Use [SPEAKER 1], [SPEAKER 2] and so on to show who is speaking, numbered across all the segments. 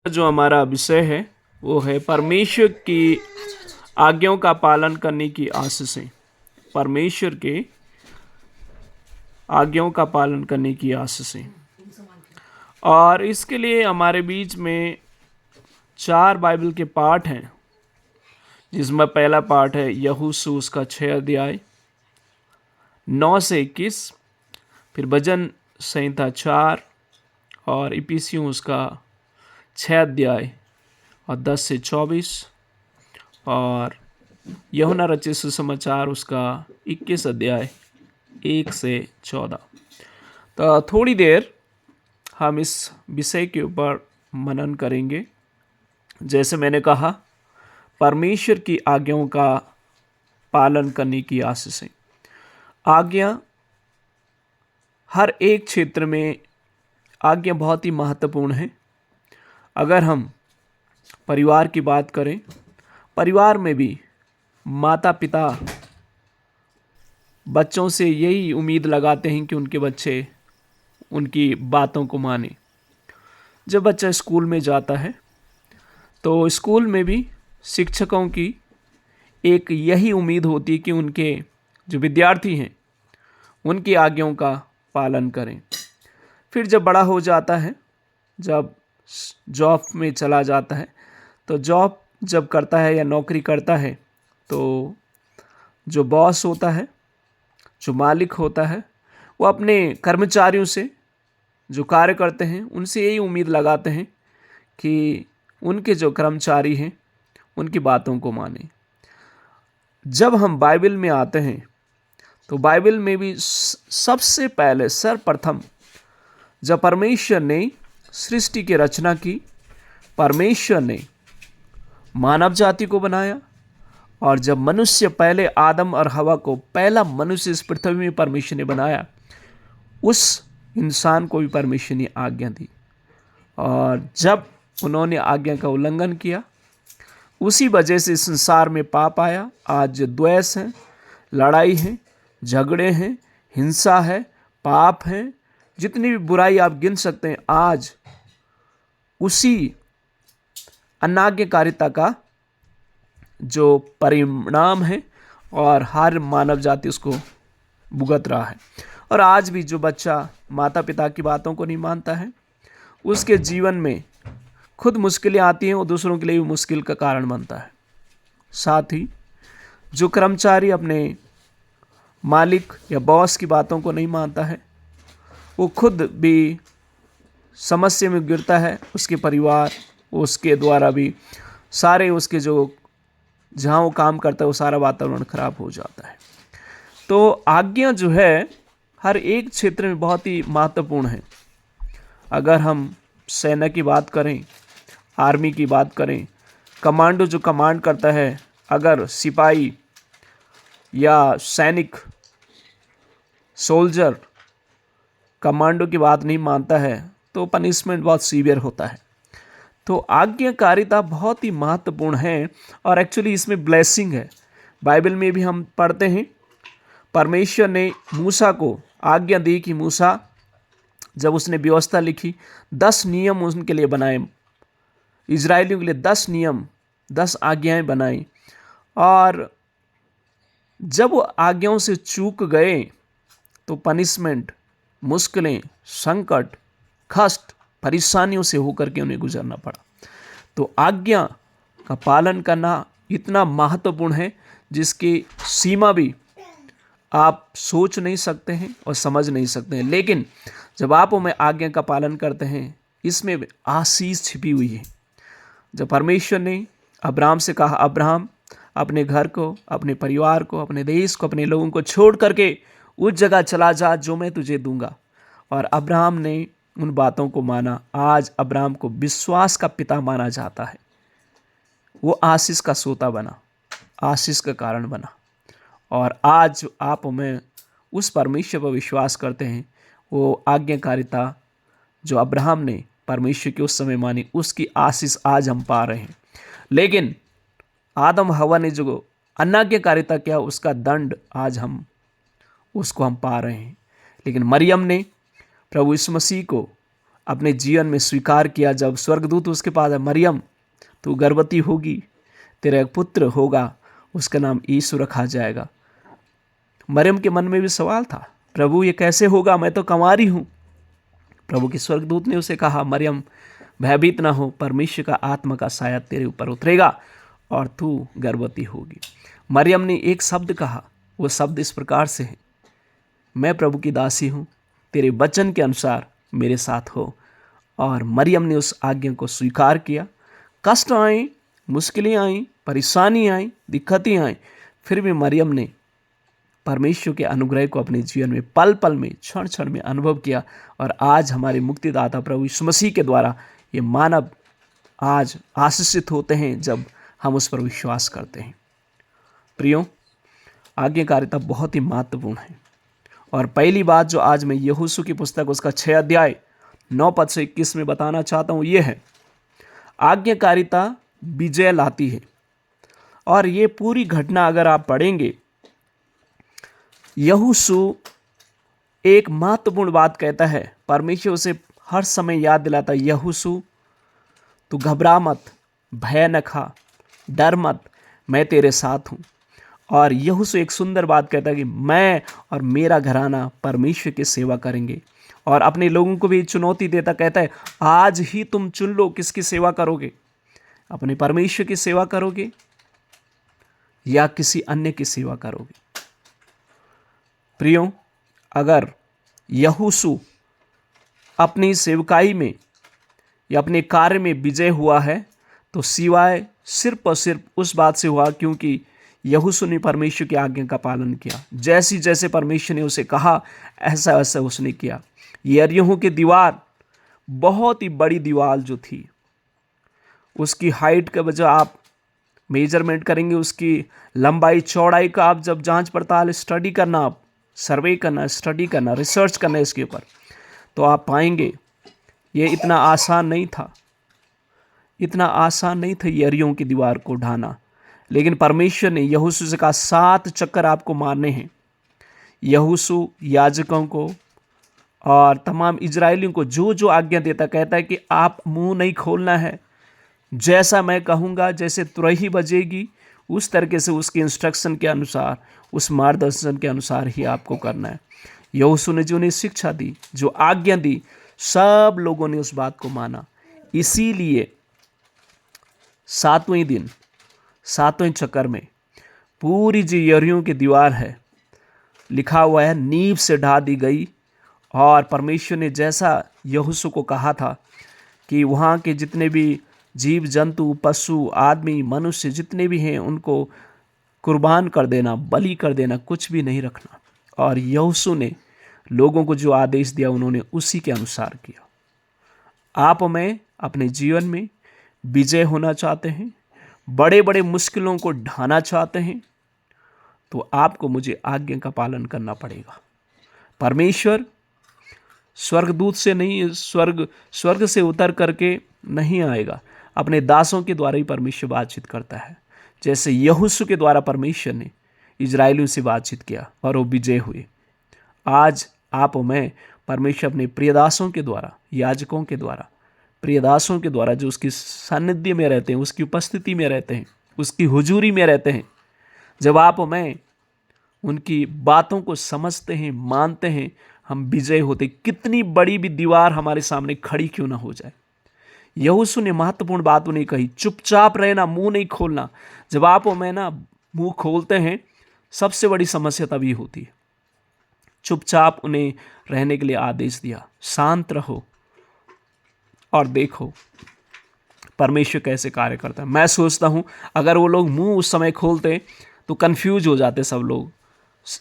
[SPEAKER 1] जो हमारा विषय है वो है परमेश्वर की आज्ञाओं का पालन करने की आशीषें। परमेश्वर के आज्ञाओं का पालन करने की आशीषें। और इसके लिए हमारे बीच में 4 बाइबल के पाठ हैं, जिसमें पहला पाठ है यहोशू उसका 6 अध्याय 9 से 21, फिर भजन संहिता 4 और इफिसियों उसका 6 अध्याय और 10 से 24, और यूहन्ना रचित सुसमाचार उसका 21 अध्याय 1 से 14। तो थोड़ी देर हम इस विषय के ऊपर मनन करेंगे। जैसे मैंने कहा, परमेश्वर की आज्ञाओं का पालन करने की आशीषें। आज्ञा, हर एक क्षेत्र में आज्ञा बहुत ही महत्वपूर्ण है। अगर हम परिवार की बात करें, परिवार में भी माता पिता बच्चों से यही उम्मीद लगाते हैं कि उनके बच्चे उनकी बातों को माने। जब बच्चा स्कूल में जाता है तो स्कूल में भी शिक्षकों की एक यही उम्मीद होती है कि उनके जो विद्यार्थी हैं उनकी आज्ञाओं का पालन करें। फिर जब बड़ा हो जाता है, जब जॉब में चला जाता है, तो जॉब जब करता है या नौकरी करता है, तो जो बॉस होता है, जो मालिक होता है, वो अपने कर्मचारियों से, जो कार्य करते हैं, उनसे यही उम्मीद लगाते हैं कि उनके जो कर्मचारी हैं उनकी बातों को माने। जब हम बाइबल में आते हैं तो बाइबल में भी सबसे पहले सर्वप्रथम जब परमेश्वर ने सृष्टि की रचना की, परमेश्वर ने मानव जाति को बनाया, और जब मनुष्य पहले आदम और हवा को पहला मनुष्य इस पृथ्वी में परमेश्वर ने बनाया, उस इंसान को भी परमेश्वर ने आज्ञा दी। और जब उन्होंने आज्ञा का उल्लंघन किया, उसी वजह से संसार में पाप आया। आज द्वेष है, लड़ाई है, झगड़े हैं, हिंसा है, पाप है, जितनी भी बुराई आप गिन सकते हैं, आज उसी अनाज्ञाकारिता का जो परिणाम है, और हर मानव जाति उसको भुगत रहा है। और आज भी जो बच्चा माता पिता की बातों को नहीं मानता है, उसके जीवन में खुद मुश्किलें आती हैं और दूसरों के लिए भी मुश्किल का कारण बनता है। साथ ही जो कर्मचारी अपने मालिक या बॉस की बातों को नहीं मानता है, वो खुद भी समस्या में गिरता है। उसके परिवार, उसके द्वारा भी सारे उसके जो जहाँ वो काम करता है वो सारा वातावरण खराब हो जाता है। तो आज्ञा जो है हर एक क्षेत्र में बहुत ही महत्वपूर्ण है। अगर हम सेना की बात करें, आर्मी की बात करें, कमांडो जो कमांड करता है, अगर सिपाही या सैनिक, सोल्जर कमांडो की बात नहीं मानता है तो पनिशमेंट बहुत सीवियर होता है। तो आज्ञाकारिता बहुत ही महत्वपूर्ण है, और एक्चुअली इसमें ब्लेसिंग है। बाइबल में भी हम पढ़ते हैं, परमेश्वर ने मूसा को आज्ञा दी कि मूसा, जब उसने व्यवस्था लिखी, 10 नियम उनके लिए बनाए, इजरायलियों के लिए 10 नियम, 10 आज्ञाएं बनाई। और जब वो आज्ञाओं से चूक गए तो पनिशमेंट, मुश्किलें, संकट, कष्ट, परेशानियों से होकर के उन्हें गुजरना पड़ा। तो आज्ञा का पालन करना इतना महत्वपूर्ण है जिसकी सीमा भी आप सोच नहीं सकते हैं और समझ नहीं सकते हैं। लेकिन जब आप उनमें आज्ञा का पालन करते हैं, इसमें आशीष छिपी हुई है। जब परमेश्वर ने अब्राहम से कहा, अब्राहम अपने घर को, अपने परिवार को, अपने देश को, अपने लोगों को छोड़ करके उस जगह चला जा जो मैं तुझे दूंगा, और अब्राहम ने उन बातों को माना। आज अब्राहम को विश्वास का पिता माना जाता है। वो आशीष का सोता बना, आशीष का कारण बना। और आज आप में उस परमेश्वर पर विश्वास करते हैं, वो आज्ञाकारिता जो अब्राहम ने परमेश्वर की उस समय मानी, उसकी आशीष आज हम पा रहे हैं। लेकिन आदम हवा ने जो अनाज्ञाकारिता किया, उसका दंड आज हम उसको हम पा रहे हैं। लेकिन मरियम ने प्रभु यीशु मसीह को अपने जीवन में स्वीकार किया। जब स्वर्गदूत उसके पास है, मरियम तू गर्भवती होगी, तेरा एक पुत्र होगा, उसका नाम यीशु रखा जाएगा। मरियम के मन में भी सवाल था, प्रभु ये कैसे होगा, मैं तो कंवारी हूँ। प्रभु के स्वर्गदूत ने उसे कहा, मरियम भयभीत ना हो, परमेश्वर का आत्मा का साया तेरे ऊपर उतरेगा और तू गर्भवती होगी। मरियम ने एक शब्द कहा, वो शब्द इस प्रकार से है, मैं प्रभु की दासी हूँ, तेरे वचन के अनुसार मेरे साथ हो। और मरियम ने उस आज्ञा को स्वीकार किया। कष्ट आए, मुश्किलें आई, परेशानी आई, दिक्कतें आई, फिर भी मरियम ने परमेश्वर के अनुग्रह को अपने जीवन में पल पल में, क्षण क्षण में अनुभव किया। और आज हमारे मुक्तिदाता प्रभु यीशु मसीह के द्वारा ये मानव आज आशीषित होते हैं जब हम उस पर विश्वास करते हैं। प्रियो, आज्ञाकारिता बहुत ही महत्वपूर्ण है। और पहली बात जो आज मैं यहोशू की पुस्तक उसका 6 अध्याय 9 पद से 21 में बताना चाहता हूँ, ये है, आज्ञाकारिता विजय लाती है। और ये पूरी घटना अगर आप पढ़ेंगे, यहोशू एक महत्वपूर्ण बात कहता है, परमेश्वर उसे हर समय याद दिलाता है, यहोशू तू घबरा मत, भय न खा, डर मत, मैं तेरे साथ हूँ। और यहोशू एक सुंदर बात कहता है कि मैं और मेरा घराना परमेश्वर की सेवा करेंगे। और अपने लोगों को भी चुनौती देता कहता है, आज ही तुम चुन लो किसकी सेवा करोगे, अपने परमेश्वर की सेवा करोगे या किसी अन्य की सेवा करोगे। प्रियो, अगर यहोशू अपनी सेवकाई में या अपने कार्य में विजय हुआ है तो सिवाय सिर्फ और सिर्फ उस बात से हुआ क्योंकि यहोशू ने परमेश्वर की आज्ञा का पालन किया। जैसी जैसे परमेश्वर ने उसे कहा ऐसा ऐसा उसने किया। यरीहो की दीवार बहुत ही बड़ी दीवार जो थी, उसकी हाइट का वजह आप मेजरमेंट करेंगे, उसकी लंबाई चौड़ाई का आप जब जांच पड़ताल स्टडी करना, आप सर्वे करना, स्टडी करना, रिसर्च करना इसके ऊपर, तो आप पाएंगे ये इतना आसान नहीं था, इतना आसान नहीं था यरीहो की दीवार को ढाना। लेकिन परमेश्वर ने यहोशू से कहा 7 चक्कर आपको मारने हैं। यहोशू याजकों को और तमाम इजरायलियों को जो जो आज्ञा देता, कहता है कि आप मुंह नहीं खोलना है, जैसा मैं कहूँगा, जैसे तुरही बजेगी उस तरीके से उसके इंस्ट्रक्शन के अनुसार, उस मार्गदर्शन के अनुसार ही आपको करना है। यहोशू ने जो उन्हें शिक्षा दी, जो आज्ञा दी, सब लोगों ने उस बात को माना। इसीलिए 7वें दिन 7वें चक्कर में पूरी जो यरीहो की दीवार है, लिखा हुआ है, नींव से ढा दी गई। और परमेश्वर ने जैसा यहोशू को कहा था कि वहाँ के जितने भी जीव जंतु, पशु, आदमी, मनुष्य जितने भी हैं उनको कुर्बान कर देना, बलि कर देना, कुछ भी नहीं रखना। और यहोशू ने लोगों को जो आदेश दिया उन्होंने उसी के अनुसार किया। आप मैं अपने जीवन में विजय होना चाहते हैं, बड़े बड़े मुश्किलों को ढाना चाहते हैं, तो आपको मुझे आज्ञा का पालन करना पड़ेगा। परमेश्वर स्वर्गदूत से नहीं, स्वर्ग से उतर करके नहीं आएगा, अपने दासों के द्वारा ही परमेश्वर बातचीत करता है। जैसे यहोशू के द्वारा परमेश्वर ने इजरायलियों से बातचीत किया और वो विजय हुए। आज आप और मैं परमेश्वर अपने प्रियदासों के द्वारा, याजकों के द्वारा, प्रियदासों के द्वारा जो उसकी सानिध्य में रहते हैं, उसकी उपस्थिति में रहते हैं, उसकी हुजूरी में रहते हैं, जब आप और मैं उनकी बातों को समझते हैं, मानते हैं, हम विजय होते। कितनी बड़ी भी दीवार हमारे सामने खड़ी क्यों ना हो जाए। यहोशू ने महत्वपूर्ण बात उन्हें कही, चुपचाप रहना, मुंह नहीं खोलना। जब आप और मैं ना मुंह खोलते हैं, सबसे बड़ी समस्या तभी होती है। चुपचाप उन्हें रहने के लिए आदेश दिया, शांत रहो और देखो परमेश्वर कैसे कार्य करता है। मैं सोचता हूं अगर वो लोग मुंह उस समय खोलते तो कंफ्यूज हो जाते सब लोग,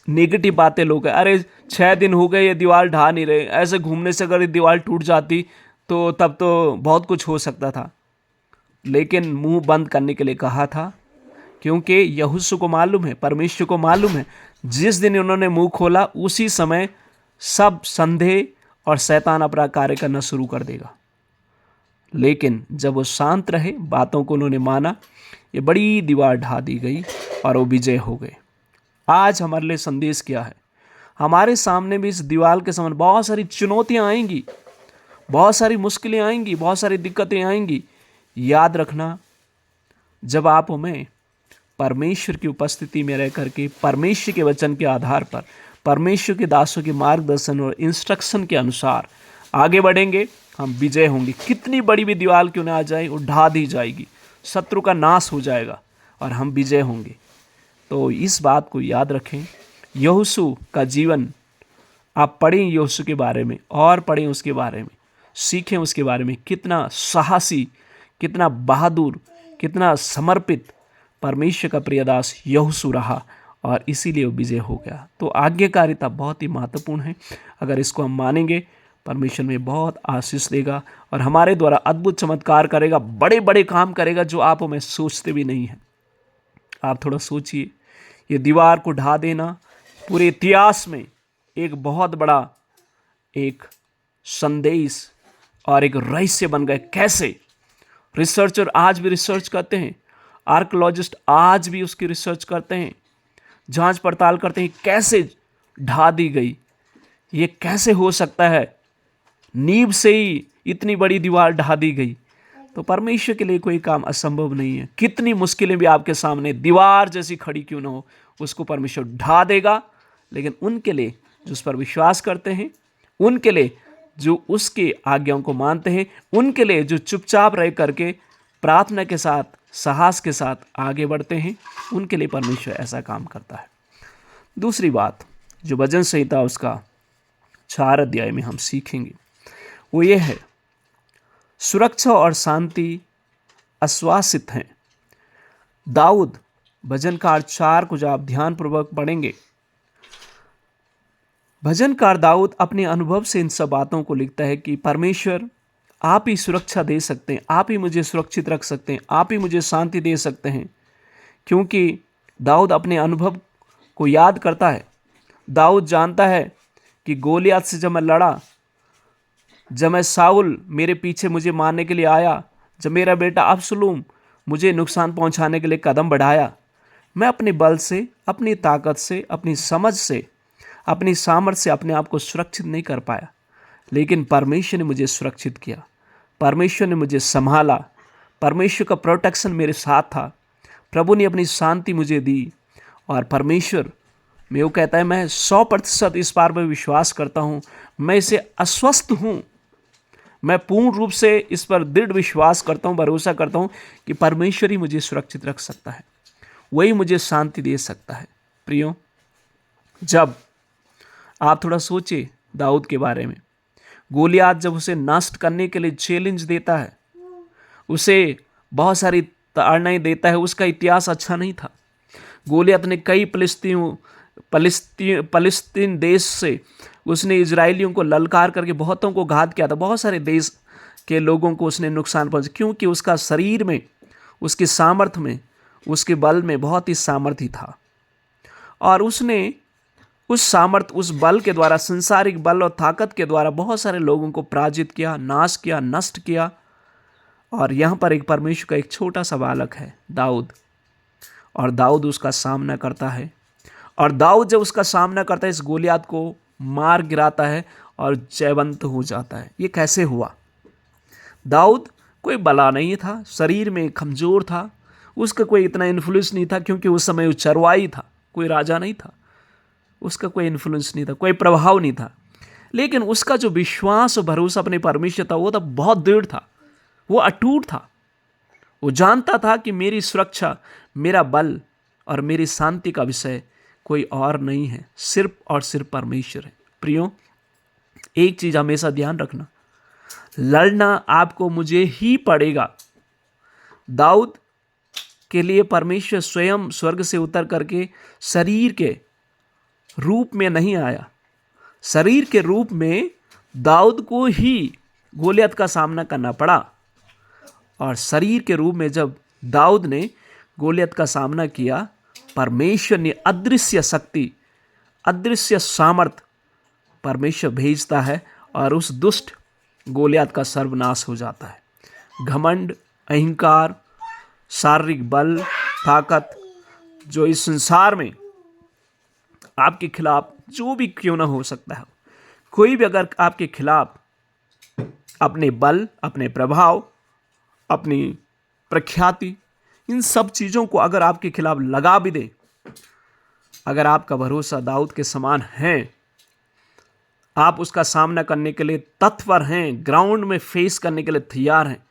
[SPEAKER 1] नेगेटिव बातें लोग, अरे 6 दिन हो गए ये दीवार ढा नहीं रहे, ऐसे घूमने से अगर ये दीवार टूट जाती तो तब तो बहुत कुछ हो सकता था। लेकिन मुंह बंद करने के लिए कहा था, क्योंकि यहोशू को मालूम है, परमेश्वर को मालूम है, जिस दिन उन्होंने मुंह खोला उसी समय सब संदेह और शैतान अपना कार्य करना शुरू कर देगा। लेकिन जब वो शांत रहे, बातों को उन्होंने माना, ये बड़ी दीवार ढा दी गई और वो विजय हो गए। आज हमारे लिए संदेश क्या है? हमारे सामने भी इस दीवार के समान बहुत सारी चुनौतियां आएंगी, बहुत सारी मुश्किलें आएंगी, बहुत सारी दिक्कतें आएंगी। याद रखना, जब आप हमें परमेश्वर की उपस्थिति में रह करके परमेश्वर के वचन के आधार पर परमेश्वर के दासों के मार्गदर्शन और इंस्ट्रक्शन के अनुसार आगे बढ़ेंगे, हम विजय होंगे। कितनी बड़ी भी दीवार क्यों ना आ जाए, वो ढा दी जाएगी, शत्रु का नाश हो जाएगा और हम विजय होंगे। तो इस बात को याद रखें। यहोशू का जीवन आप पढ़ें, यहोशू के बारे में और पढ़ें, उसके बारे में सीखें, उसके बारे में कितना साहसी, कितना बहादुर, कितना समर्पित परमेश्वर का प्रियदास यहोशू रहा और इसीलिए वो विजय हो गया। तो आज्ञाकारिता बहुत ही महत्वपूर्ण है। अगर इसको हम मानेंगे, परमेश्वर में बहुत आशीष देगा और हमारे द्वारा अद्भुत चमत्कार करेगा, बड़े बड़े काम करेगा जो आप हमें सोचते भी नहीं हैं। आप थोड़ा सोचिए, ये दीवार को ढा देना पूरे इतिहास में एक बहुत बड़ा एक संदेश और एक रहस्य बन गए। कैसे रिसर्चर आज भी रिसर्च करते हैं, आर्कियोलॉजिस्ट आज भी उसकी रिसर्च करते हैं, जांच पड़ताल करते हैं, कैसे ढा दी गई, ये कैसे हो सकता है, नींव से ही इतनी बड़ी दीवार ढा दी गई। तो परमेश्वर के लिए कोई काम असंभव नहीं है। कितनी मुश्किलें भी आपके सामने दीवार जैसी खड़ी क्यों ना हो, उसको परमेश्वर ढा देगा। लेकिन उनके लिए जो उस पर विश्वास करते हैं, उनके लिए जो उसके आज्ञाओं को मानते हैं, उनके लिए जो चुपचाप रह करके प्रार्थना के साथ, साहस के साथ आगे बढ़ते हैं, उनके लिए परमेश्वर ऐसा काम करता है। दूसरी बात जो भजन संहिता उसका 4 अध्याय में हम सीखेंगे वो ये है, सुरक्षा और शांति आश्वासित हैं। दाऊद भजनकार 4 को जब आप ध्यानपूर्वक पढ़ेंगे, भजनकार दाऊद अपने अनुभव से इन सब बातों को लिखता है कि परमेश्वर आप ही सुरक्षा दे सकते हैं, आप ही मुझे सुरक्षित रख सकते हैं, आप ही मुझे शांति दे सकते हैं। क्योंकि दाऊद अपने अनुभव को याद करता है। दाऊद जानता है कि गोलियत से जब मैं लड़ा, जब मैं साउल मेरे पीछे मुझे मारने के लिए आया, जब मेरा बेटा अबसलोम मुझे नुकसान पहुंचाने के लिए कदम बढ़ाया, मैं अपने बल से, अपनी ताकत से, अपनी समझ से, अपनी सामर्थ्य से अपने आप को सुरक्षित नहीं कर पाया। लेकिन परमेश्वर ने मुझे सुरक्षित किया, परमेश्वर ने मुझे संभाला, परमेश्वर का प्रोटेक्शन मेरे साथ था, प्रभु ने अपनी शांति मुझे दी। और परमेश्वर में वो कहता है, मैं 100% इस बार में विश्वास करता हूँ, मैं इसे अस्वस्थ हूँ, मैं पूर्ण रूप से इस पर दृढ़ विश्वास करता हूँ, भरोसा करता हूँ कि परमेश्वर ही मुझे सुरक्षित रख सकता है, वही मुझे शांति दे सकता है। प्रियो, जब आप थोड़ा सोचिए दाऊद के बारे में, गोलियत जब उसे नष्ट करने के लिए चैलेंज देता है, उसे बहुत सारी ताड़नाएं देता है, उसका इतिहास अच्छा नहीं था। गोलियत ने कई फलस्तीन देश से उसने इजरायलियों को ललकार करके बहुतों को घात किया था, बहुत सारे देश के लोगों को उसने नुकसान पहुंचाया, क्योंकि उसका शरीर में, उसके सामर्थ्य में, उसके बल में बहुत ही सामर्थ्य था। और उसने उस सामर्थ्य, उस बल के द्वारा, संसारिक बल और ताकत के द्वारा बहुत सारे लोगों को पराजित किया, नाश किया, नष्ट किया। और यहाँ पर एक परमेश्वर का एक छोटा सा बालक है दाऊद, और दाऊद उसका सामना करता है। और दाऊद जब उसका सामना करता है, इस गोलियत को मार गिराता है और जयवंत हो जाता है। ये कैसे हुआ? दाऊद कोई बला नहीं था, शरीर में कमजोर था, उसका कोई इतना इन्फ्लुएंस नहीं था, क्योंकि उस समय वो चरवाई था, कोई राजा नहीं था, उसका कोई इन्फ्लुएंस नहीं था, कोई प्रभाव नहीं था। लेकिन उसका जो विश्वास और भरोसा अपने परमेश्वर था, वो तो बहुत दृढ़ था, वो अटूट था। वो जानता था कि मेरी सुरक्षा, मेरा बल और मेरी शांति का विषय कोई और नहीं है, सिर्फ और सिर्फ परमेश्वर है। प्रियो, एक चीज हमेशा ध्यान रखना, लड़ना आपको मुझे ही पड़ेगा। दाऊद के लिए परमेश्वर स्वयं स्वर्ग से उतर करके शरीर के रूप में नहीं आया, शरीर के रूप में दाऊद को ही गोलियत का सामना करना पड़ा। और शरीर के रूप में जब दाऊद ने गोलियत का सामना किया, परमेश्वर ने अदृश्य शक्ति, अदृश्य सामर्थ परमेश्वर भेजता है और उस दुष्ट गोलियत का सर्वनाश हो जाता है। घमंड, अहंकार, शारीरिक बल, ताकत जो इस संसार में आपके खिलाफ जो भी क्यों ना हो सकता है, कोई भी अगर आपके खिलाफ अपने बल, अपने प्रभाव, अपनी प्रख्याति, इन सब चीज़ों को अगर आपके खिलाफ लगा भी दे, अगर आपका भरोसा दाऊद के समान है, आप उसका सामना करने के लिए तत्पर हैं, ग्राउंड में फेस करने के लिए तैयार हैं,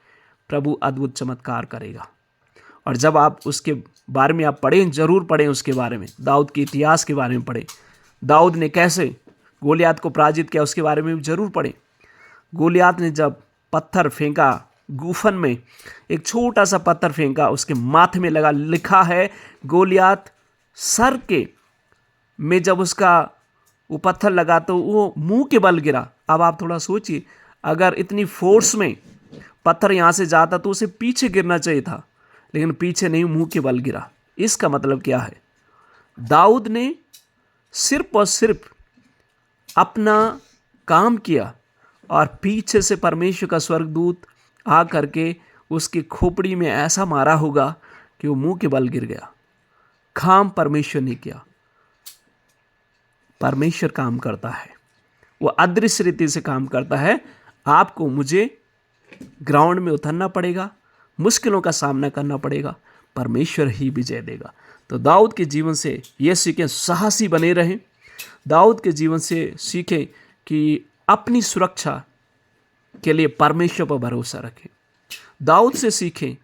[SPEAKER 1] प्रभु अद्भुत चमत्कार करेगा। और जब आप उसके बारे में आप पढ़ें, जरूर पढ़ें उसके बारे में, दाऊद के इतिहास के बारे में पढ़ें, दाऊद ने कैसे गोलियात को पराजित किया उसके बारे में भी जरूर पढ़ें। गोलियात ने जब पत्थर फेंका गूफन में, एक छोटा सा पत्थर फेंका, उसके माथे में लगा, लिखा है गोलियात सर के में जब उसका वो पत्थर लगा तो वो मुंह के बल गिरा। अब आप थोड़ा सोचिए, अगर इतनी फोर्स में पत्थर यहाँ से जाता तो उसे पीछे गिरना चाहिए था, लेकिन पीछे नहीं, मुंह के बल गिरा। इसका मतलब क्या है? दाऊद ने सिर्फ और सिर्फ अपना काम किया और पीछे से परमेश्वर का स्वर्गदूत आ करके उसकी खोपड़ी में ऐसा मारा होगा कि वो मुंह के बल गिर गया। काम परमेश्वर ने किया। परमेश्वर काम करता है, वो अदृश्य रीति से काम करता है। आपको मुझे ग्राउंड में उतरना पड़ेगा, मुश्किलों का सामना करना पड़ेगा, परमेश्वर ही विजय देगा। तो दाऊद के जीवन से ये सीखें, साहसी बने रहें। दाऊद के जीवन से सीखें कि अपनी सुरक्षा के लिए परमेश्वर पर भरोसा रखें। दाऊद से सीखें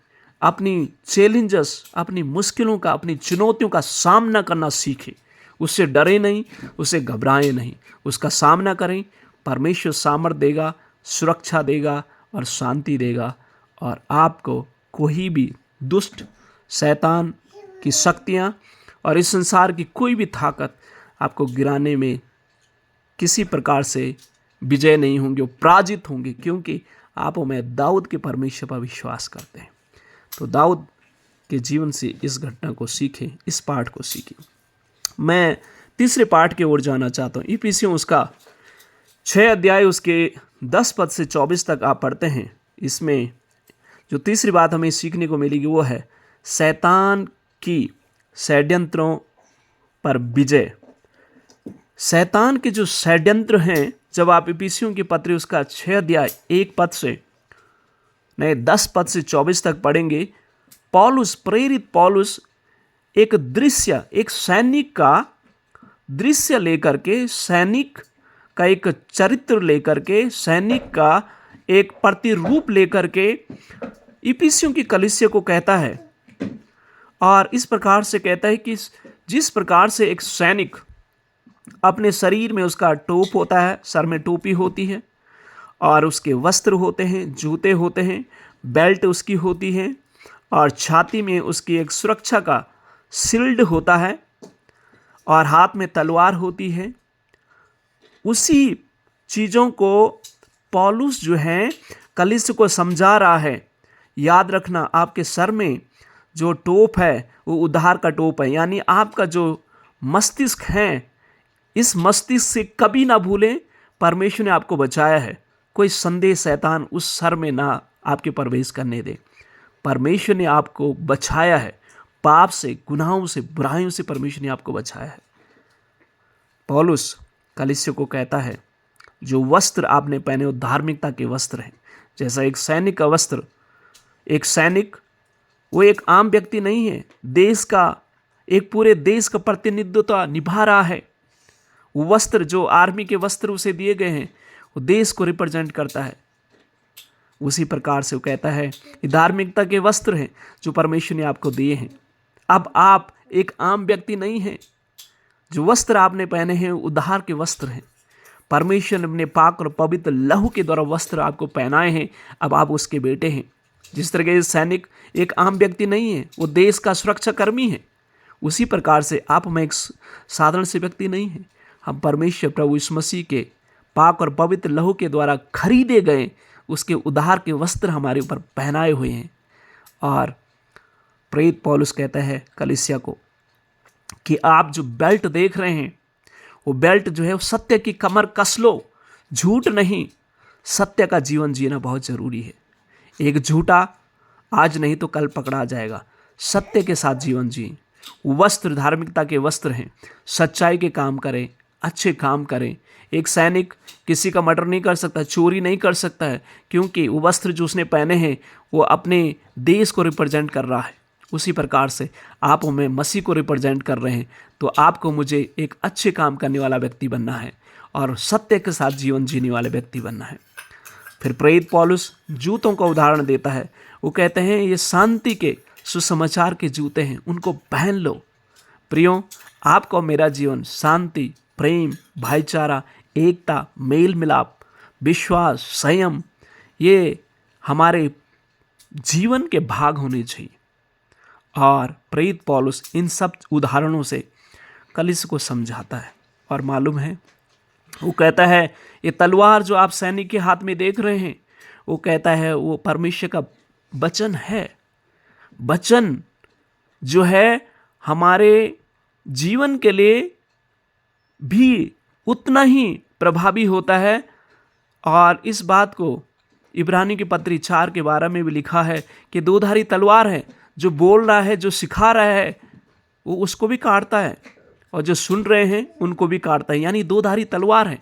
[SPEAKER 1] अपनी चैलेंजेस, अपनी मुश्किलों का, अपनी चुनौतियों का सामना करना सीखें। उससे डरे नहीं, उससे घबराएं नहीं, उसका सामना करें। परमेश्वर सामर्थ्य देगा, सुरक्षा देगा और शांति देगा, और आपको कोई भी दुष्ट शैतान की शक्तियाँ और इस संसार की कोई भी ताकत आपको गिराने में किसी प्रकार से विजय नहीं होंगे, वो पराजित होंगे, क्योंकि आप और मैं दाऊद के परमेश्वर पर विश्वास करते हैं। तो दाऊद के जीवन से इस घटना को सीखें, इस पाठ को सीखें। मैं तीसरे पाठ की ओर जाना चाहता हूँ। इफिसियों उसका 6 अध्याय उसके 10 पद से 24 तक आप पढ़ते हैं। इसमें जो तीसरी बात हमें सीखने को मिलेगी वो है शैतान की षड्यंत्रों पर विजय। शैतान के जो षड्यंत्र हैं, जब आप इफिसियों की पत्री उसका 6 अध्याय 1 पद से 10 पद से 24 तक पढ़ेंगे, पौलुस, प्रेरित पौलुस एक दृश्य, एक सैनिक का दृश्य लेकर के, सैनिक का एक चरित्र लेकर के, सैनिक का एक प्रतिरूप लेकर के इफिसियों की कलीसिया को कहता है। और इस प्रकार से कहता है कि जिस प्रकार से एक सैनिक अपने शरीर में उसका टोप होता है, सर में टोपी होती है, और उसके वस्त्र होते हैं, जूते होते हैं, बेल्ट उसकी होती है, और छाती में उसकी एक सुरक्षा का शील्ड होता है, और हाथ में तलवार होती है। उसी चीज़ों को पौलुस जो है कलीसिया को समझा रहा है। याद रखना, आपके सर में जो टोप है वो उद्धार का टोप है, यानी आपका जो मस्तिष्क है, इस मस्तिष्क से कभी ना भूलें परमेश्वर ने आपको बचाया है। कोई संदेह शैतान उस सर में ना आपके प्रवेश करने दे। परमेश्वर ने आपको बचाया है, पाप से, गुनाहों से, बुराइयों से परमेश्वर ने आपको बचाया है। पौलुस कलीसिया को कहता है जो वस्त्र आपने पहने वो धार्मिकता के वस्त्र हैं। जैसा एक सैनिक का वस्त्र, एक सैनिक वो एक आम व्यक्ति नहीं है, देश का, एक पूरे देश का प्रतिनिधित्व निभा रहा है। वो वस्त्र जो आर्मी के वस्त्र उसे दिए गए हैं वो देश को रिप्रेजेंट करता है। उसी प्रकार से वो कहता है ये धार्मिकता के वस्त्र हैं जो परमेश्वर ने आपको दिए हैं। अब आप एक आम व्यक्ति नहीं हैं। जो वस्त्र आपने पहने हैं उद्धार के वस्त्र हैं। परमेश्वर ने अपने पाक और पवित्र लहू के द्वारा वस्त्र आपको पहनाए हैं। अब आप उसके बेटे हैं। जिस तरह के सैनिक एक आम व्यक्ति नहीं है, वो देश का सुरक्षा कर्मी है, उसी प्रकार से आप में एक साधारण से व्यक्ति नहीं है। हम परमेश्वर प्रभु यीशु मसीह के पाक और पवित्र लहू के द्वारा खरीदे गए, उसके उद्धार के वस्त्र हमारे ऊपर पहनाए हुए हैं। और प्रेरित पौलुस कहता है कलीसिया को कि आप जो बेल्ट देख रहे हैं वो बेल्ट जो है वो सत्य की कमर कस लो, झूठ नहीं, सत्य का जीवन जीना बहुत जरूरी है। एक झूठा आज नहीं तो कल पकड़ा जाएगा। सत्य के साथ जीवन जिए। वस्त्र धार्मिकता के वस्त्र हैं, सच्चाई के काम करें, अच्छे काम करें। एक सैनिक किसी का मर्डर नहीं कर सकता, चोरी नहीं कर सकता है, क्योंकि वो वस्त्र जो उसने पहने हैं वो अपने देश को रिप्रेजेंट कर रहा है। उसी प्रकार से आप और मैं मसीह को रिप्रेजेंट कर रहे हैं, तो आपको मुझे एक अच्छे काम करने वाला व्यक्ति बनना है और सत्य के साथ जीवन जीने वाले व्यक्ति बनना है। फिर प्रेरित पौलुस जूतों का उदाहरण देता है। वो कहते हैं ये शांति के सुसमाचार के जूते हैं, उनको पहन लो। प्रियो, आपको मेरा जीवन शांति, प्रेम, भाईचारा, एकता, मेल मिलाप, विश्वास, संयम, ये हमारे जीवन के भाग होने चाहिए। और प्रेरित पौलुस इन सब उदाहरणों से कलीसिया को समझाता है। और मालूम है, वो कहता है ये तलवार जो आप सैनिक के हाथ में देख रहे हैं, वो कहता है वो परमेश्वर का वचन है। वचन जो है हमारे जीवन के लिए भी उतना ही प्रभावी होता है। और इस बात को इब्रानी की पत्री 4 के 12 में भी लिखा है कि दोधारी तलवार है, जो बोल रहा है, जो सिखा रहा है, वो उसको भी काटता है और जो सुन रहे हैं उनको भी काटता है। यानी दोधारी तलवार है।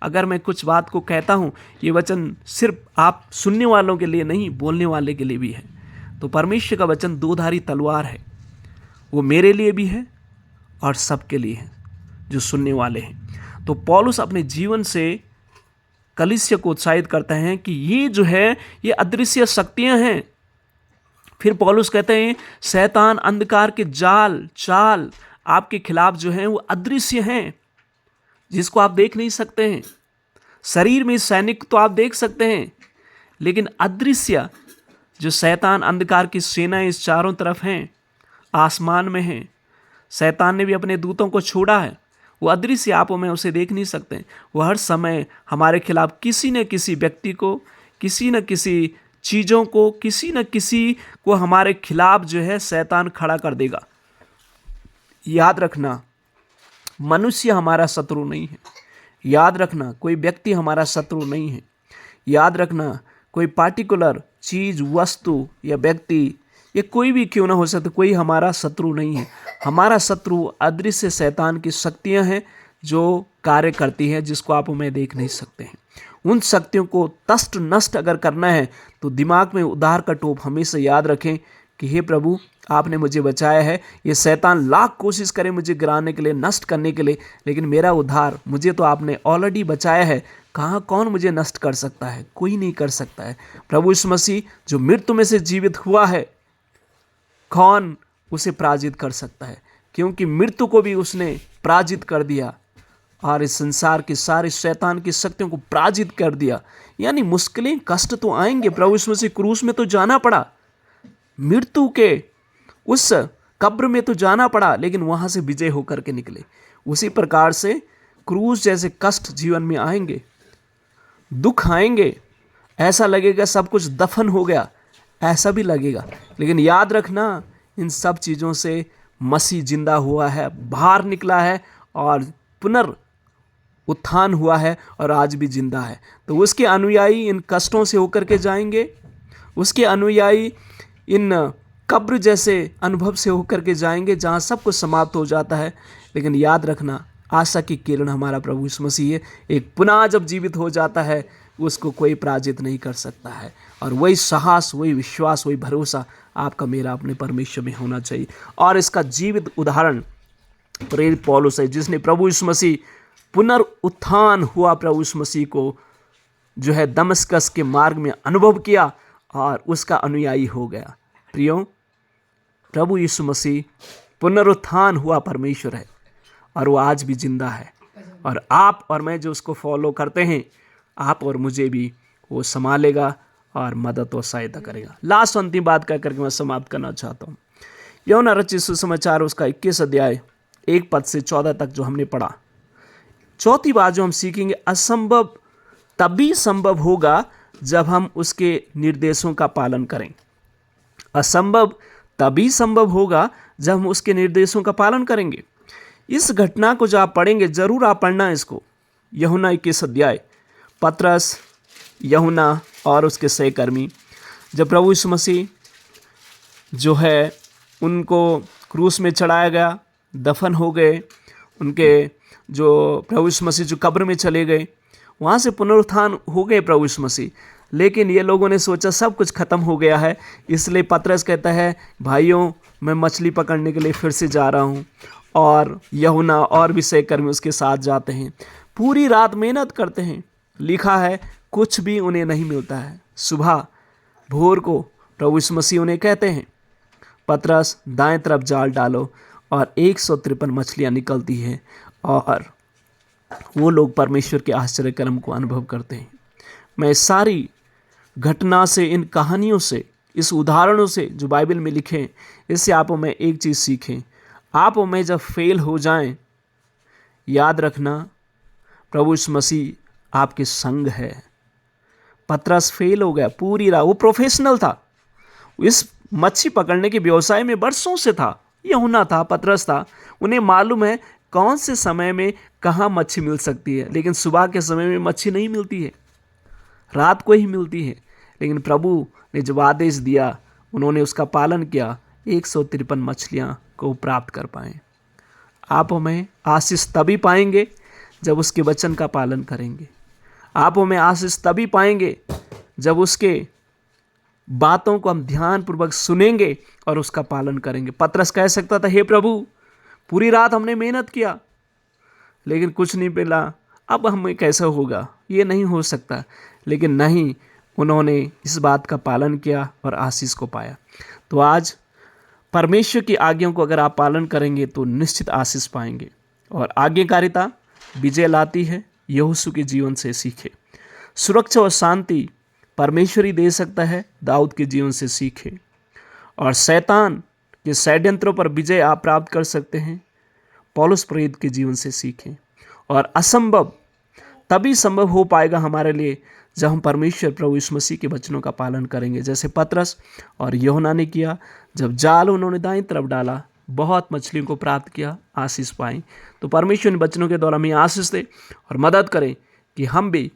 [SPEAKER 1] अगर मैं कुछ बात को कहता हूँ, ये वचन सिर्फ आप सुनने वालों के लिए नहीं, बोलने वाले के लिए भी है। तो परमेश्वर का वचन दोधारी तलवार है, वो मेरे लिए भी है और सबके लिए है जो सुनने वाले हैं। तो पौलुस अपने जीवन से कलीसिया को उत्साहित करते हैं कि ये जो है ये अदृश्य शक्तियां हैं। फिर पौलुस कहते हैं शैतान अंधकार के जाल चाल आपके खिलाफ जो हैं वो अदृश्य हैं, जिसको आप देख नहीं सकते हैं। शरीर में सैनिक तो आप देख सकते हैं, लेकिन अदृश्य जो शैतान अंधकार की सेनाएं इस चारों तरफ हैं, आसमान में हैं। शैतान ने भी अपने दूतों को छोड़ा है। वो अदृश्य आप में उसे देख नहीं सकते। वो हर समय हमारे खिलाफ किसी न किसी व्यक्ति को, किसी न किसी चीज़ों को, किसी न किसी को हमारे खिलाफ जो है शैतान खड़ा कर देगा। याद रखना, मनुष्य हमारा शत्रु नहीं है। याद रखना, कोई व्यक्ति हमारा शत्रु नहीं है। याद रखना, कोई पार्टिकुलर चीज़, वस्तु या व्यक्ति या कोई भी क्यों ना हो सकता, कोई हमारा शत्रु नहीं है। हमारा शत्रु अदृश्य शैतान की शक्तियां हैं जो कार्य करती हैं, जिसको आप मैं देख नहीं सकते हैं। उन शक्तियों को तस्ट नष्ट अगर करना है तो दिमाग में उद्धार का टोप हमेशा याद रखें कि हे प्रभु, आपने मुझे बचाया है। ये शैतान लाख कोशिश करे मुझे गिराने के लिए, नष्ट करने के लिए, लेकिन मेरा उद्धार, मुझे तो आपने ऑलरेडी बचाया है। कहाँ कौन मुझे नष्ट कर सकता है? कोई नहीं कर सकता है। प्रभु यीशु मसीह जो मृत्यु में से जीवित हुआ है, कौन उसे पराजित कर सकता है? क्योंकि मृत्यु को भी उसने पराजित कर दिया और इस संसार की सारी शैतान की शक्तियों को पराजित कर दिया। यानी मुश्किलें, कष्ट तो आएंगे। प्रभु यीशु मसीह क्रूस में तो जाना पड़ा, मृत्यु के उस कब्र में तो जाना पड़ा, लेकिन वहां से विजय होकर के निकले। उसी प्रकार से क्रूस जैसे कष्ट जीवन में आएंगे, दुख आएंगे, ऐसा लगेगा सब कुछ दफन हो गया, ऐसा भी लगेगा। लेकिन याद रखना, इन सब चीज़ों से मसीह जिंदा हुआ है, बाहर निकला है और पुनरुत्थान हुआ है और आज भी जिंदा है। तो उसके अनुयायी इन कष्टों से होकर के जाएंगे, उसके अनुयायी इन कब्र जैसे अनुभव से होकर के जाएंगे जहाँ सब कुछ समाप्त हो जाता है। लेकिन याद रखना, आशा की किरण हमारा प्रभु यीशु मसीह है। एक पुनः जब जीवित हो जाता है, उसको कोई पराजित नहीं कर सकता है। और वही साहस, वही विश्वास, वही भरोसा आपका मेरा अपने परमेश्वर में होना चाहिए। और इसका जीवित उदाहरण प्रेरित पौलुस है, जिसने प्रभु यीशु मसीह पुनरुत्थान हुआ प्रभु यीशु मसीह को जो है दमस्कस के मार्ग में अनुभव किया और उसका अनुयायी हो गया। प्रियो, प्रभु यीशु मसीह पुनरुत्थान हुआ परमेश्वर है और वो आज भी जिंदा है। और आप और मैं जो उसको फॉलो करते हैं, आप और मुझे भी वो संभालेगा और मदद और सहायता करेगा। लास्ट अंतिम बात कह करके मैं समाप्त करना चाहता हूँ। यूहन्ना रचित सुसमाचार उसका 21 अध्याय 1 पद से 14 तक जो हमने पढ़ा। चौथी बात जो हम सीखेंगे, असंभव तभी संभव होगा जब हम उसके निर्देशों का पालन करें। असंभव तभी संभव होगा जब हम उसके निर्देशों का पालन करेंगे। इस घटना को जो आप पढ़ेंगे, जरूर आप पढ़ना इसको। यूहन्ना 21 अध्याय, पतरस, यूहन्ना और उसके सहकर्मी, जब प्रभु यीशु मसीह जो है उनको क्रूस में चढ़ाया गया, दफन हो गए, उनके जो प्रभु यीशु मसीह जो कब्र में चले गए, वहाँ से पुनरुत्थान हो गए प्रभु यीशु मसीह। लेकिन ये लोगों ने सोचा सब कुछ खत्म हो गया है, इसलिए पतरस कहता है भाइयों मैं मछली पकड़ने के लिए फिर से जा रहा हूँ। और यूहन्ना और भी सहकर्मी उसके साथ जाते हैं, पूरी रात मेहनत करते हैं। लिखा है कुछ भी उन्हें नहीं मिलता है। सुबह भोर को प्रभु यीशु मसीह उन्हें कहते हैं पतरस दाएं तरफ जाल डालो, और 153 मछलियाँ निकलती हैं और वो लोग परमेश्वर के आश्चर्य कर्म को अनुभव करते हैं। मैं सारी घटना से, इन कहानियों से, इस उदाहरणों से जो बाइबल में लिखे हैं, इससे आप में एक चीज़ सीखें। आप में जब फेल हो जाएं, याद रखना प्रभु यीशु मसीह आपके संग है। पतरस फेल हो गया पूरी रात, वो प्रोफेशनल था, इस मच्छी पकड़ने के व्यवसाय में बरसों से था। यूहन्ना था, पतरस था, उन्हें मालूम है कौन से समय में कहाँ मच्छी मिल सकती है। लेकिन सुबह के समय में मच्छी नहीं मिलती है, रात को ही मिलती है। लेकिन प्रभु ने जब आदेश दिया, उन्होंने उसका पालन किया, 153 मछलियाँ को प्राप्त कर पाए। आप हमें आशीष तभी पाएंगे जब उसके वचन का पालन करेंगे। आप हमें आशीष तभी पाएंगे जब उसके बातों को हम ध्यानपूर्वक सुनेंगे और उसका पालन करेंगे। पतरस कह सकता था हे प्रभु पूरी रात हमने मेहनत किया लेकिन कुछ नहीं मिला, अब हमें कैसा होगा, ये नहीं हो सकता। लेकिन नहीं, उन्होंने इस बात का पालन किया और आशीष को पाया। तो आज परमेश्वर की आज्ञाओं को अगर आप पालन करेंगे तो निश्चित आशीष पाएंगे। और आज्ञाकारिता विजय लाती है, यहोशू के जीवन से सीखे। सुरक्षा और शांति परमेश्वर ही दे सकता है, दाऊद के जीवन से सीखे। और शैतान के षड्यंत्रों पर विजय आप प्राप्त कर सकते हैं, पौलुस प्रेरित के जीवन से सीखें। और असंभव तभी संभव हो पाएगा हमारे लिए जब हम परमेश्वर प्रभु यीशु मसीह के वचनों का पालन करेंगे, जैसे पतरस और यूहन्ना ने किया। जब जाल उन्होंने दाईं तरफ डाला, बहुत मछलियों को प्राप्त किया, आशीष पाई। तो परमेश्वर इन वचनों के द्वारा हमें आशीष दे और मदद करें कि हम भी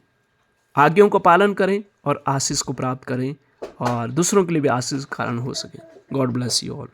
[SPEAKER 1] आज्ञाओं को पालन करें और आशीष को प्राप्त करें और दूसरों के लिए भी आशीष कारण हो सके। God bless you all.